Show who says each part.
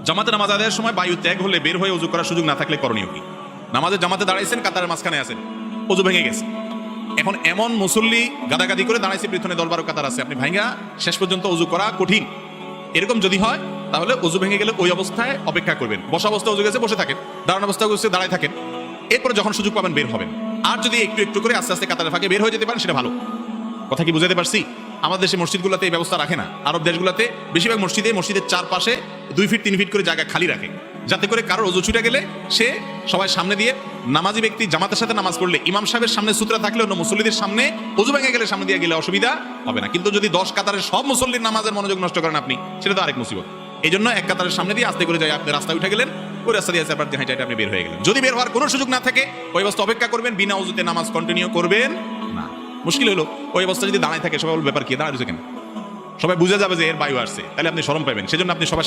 Speaker 1: জামাতে নামাজ আদায়ের সময় বায়ু ত্যাগ হলে বের হয়ে ওযু করার সুযোগ না থাকলে করণীয় কি? নামাজে জামাতে দাঁড়াইছেন, কাতারের মাঝখানে আছেন, ওযু ভেঙে গেছে। এখন এমন মুসল্লি গাদাগাদি করে দাঁড়াইছে, পিছনে 10-12 কাতার আছে, আপনি ভাঙা শেষ পর্যন্ত ওযু করা কঠিন। এরকম যদি হয় তাহলে ওযু ভেঙে গেলে ওই অবস্থায় অপেক্ষা করবেন। বসা অবস্থা ওযু গেছে, বসে থাকেন। দাঁড়ানো অবস্থা গেছে, দাঁড়ায় থাকেন। এরপরে যখন সুযোগ পাবেন বের হবেন। আর যদি একটু একটু করে আস্তে আস্তে কাতারের ফাঁকে বের হয়ে যেতে পারেন সেটা ভালো। কথা কি বুঝাতে পারছি? আমাদের দেশে মসজিদগুলোতে এই ব্যবস্থা রাখে না। আরব দেশগুলোতে বেশিরভাগ মসজিদের চারপাশে 2 ফিট 3 ফিট করে জায়গা খালি রাখে, যাতে করে কারোর ওযু ছুটে গেলে সে সবাই সামনে দিয়ে, নামাজি ব্যক্তি জামাতের সাথে নামাজ পড়লে ইমাম সাহেবের সামনে সূত্রা থাকলে অন্য মুসল্লিদের সামনে ওযু ভেঙে গেলে সামনে দিয়ে গেলে অসুবিধা হবে না। কিন্তু যদি 10 কাতারের সব মুসল্লির নামাজের মনোযোগ নষ্ট করেন আপনি, সেটা তো আরেক মুসিবত। এই জন্য এক কাতারের সামনে দিয়ে আস্তে করে যাই, আপনি রাস্তায় উঠে গেলেন, ওই রাস্তা দিয়ে আবার হাইটে হাইটে আপনি বের হয়ে গেলেন। যদি বের হওয়ার কোনো সুযোগ না থাকে ওই অবস্থা অপেক্ষা করবেন, বিনা ওযুতে নামাজ কন্টিনিউ করবেন না। মুশকিল হলো ওই অবস্থা যদি দাঁড়ায় থাকে, সবাই ব্যাপার কি দাঁড়ায় কেন, সবাই বুঝে যাবে যে এর বায়ু আসছে, তাহলে আপনি শরম পাবেন। সেজন্য আপনি সবার